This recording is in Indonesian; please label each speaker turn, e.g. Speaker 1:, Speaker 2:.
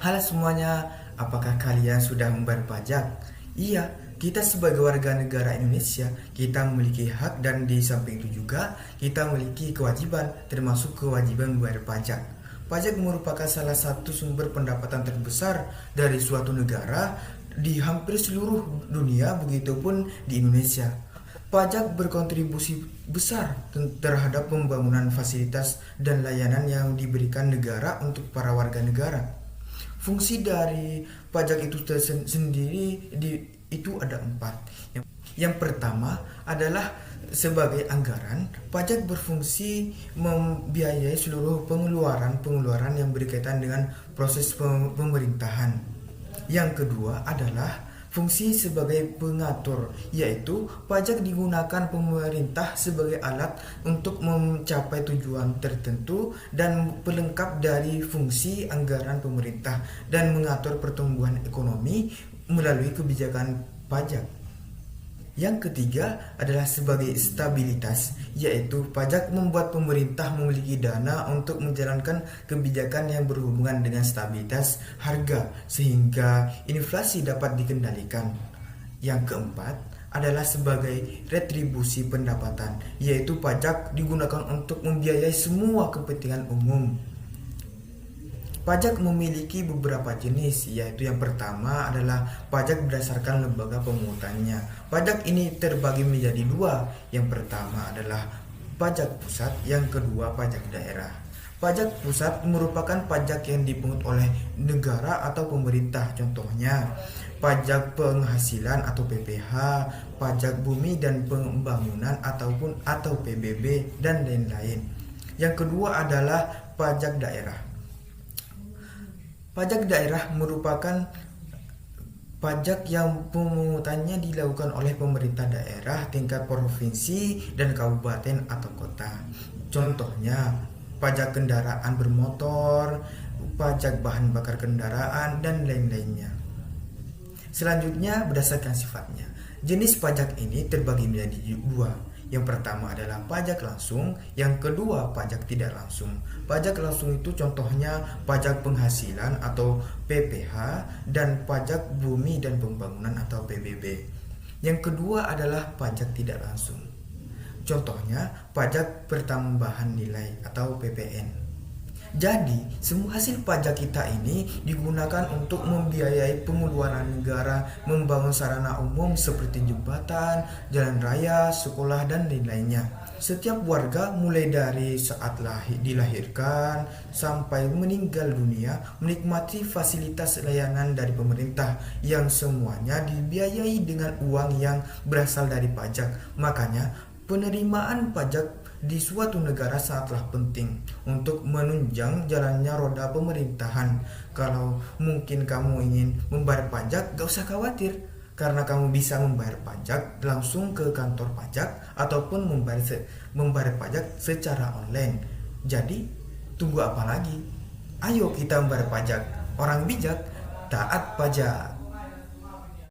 Speaker 1: Halo semuanya, apakah kalian sudah membayar pajak? Iya, kita sebagai warga negara Indonesia, kita memiliki hak dan di samping itu juga kita memiliki kewajiban, termasuk kewajiban membayar pajak. Pajak merupakan salah satu sumber pendapatan terbesar dari suatu negara di hampir seluruh dunia, begitupun di Indonesia. Pajak berkontribusi besar terhadap pembangunan fasilitas dan layanan yang diberikan negara untuk para warga negara. Fungsi dari pajak itu sendiri itu ada 4. Yang pertama adalah sebagai anggaran. Pajak berfungsi membiayai seluruh pengeluaran yang berkaitan dengan proses pemerintahan. Yang kedua adalah fungsi sebagai pengatur, yaitu pajak digunakan pemerintah sebagai alat untuk mencapai tujuan tertentu dan pelengkap dari fungsi anggaran pemerintah dan mengatur pertumbuhan ekonomi melalui kebijakan pajak. Yang ketiga adalah sebagai stabilitas, yaitu pajak membuat pemerintah memiliki dana untuk menjalankan kebijakan yang berhubungan dengan stabilitas harga sehingga inflasi dapat dikendalikan. Yang keempat adalah sebagai retribusi pendapatan, yaitu pajak digunakan untuk membiayai semua kepentingan umum. Pajak memiliki beberapa jenis, yaitu yang pertama adalah pajak berdasarkan lembaga pemungutannya. Pajak ini terbagi menjadi 2. Yang pertama adalah pajak pusat, yang kedua pajak daerah. Pajak pusat merupakan pajak yang dipungut oleh negara atau pemerintah, contohnya pajak penghasilan atau PPH, pajak bumi dan pembangunan atau PBB dan lain-lain. Yang kedua adalah pajak daerah. Pajak daerah merupakan pajak yang pemungutannya dilakukan oleh pemerintah daerah tingkat provinsi dan kabupaten atau kota. Contohnya, pajak kendaraan bermotor, pajak bahan bakar kendaraan, dan lain-lainnya. Selanjutnya, berdasarkan sifatnya. Jenis pajak ini terbagi menjadi 2. Yang pertama adalah pajak langsung, yang kedua pajak tidak langsung. Pajak langsung itu contohnya pajak penghasilan atau PPH dan pajak bumi dan pembangunan atau PBB. Yang kedua adalah pajak tidak langsung. Contohnya pajak pertambahan nilai atau PPN. Jadi, semua hasil pajak kita ini digunakan untuk membiayai pengeluaran negara, membangun sarana umum seperti jembatan, jalan raya, sekolah, dan lain-lainnya. Setiap warga mulai dari saat dilahirkan sampai meninggal dunia menikmati fasilitas layanan dari pemerintah yang semuanya dibiayai dengan uang yang berasal dari pajak. Makanya, penerimaan pajak di suatu negara sangatlah penting untuk menunjang jalannya roda pemerintahan. Kalau mungkin kamu ingin membayar pajak, gak usah khawatir, karena kamu bisa membayar pajak langsung ke kantor pajak ataupun membayar pajak secara online. Jadi, tunggu apa lagi? Ayo kita membayar pajak. Orang bijak taat pajak.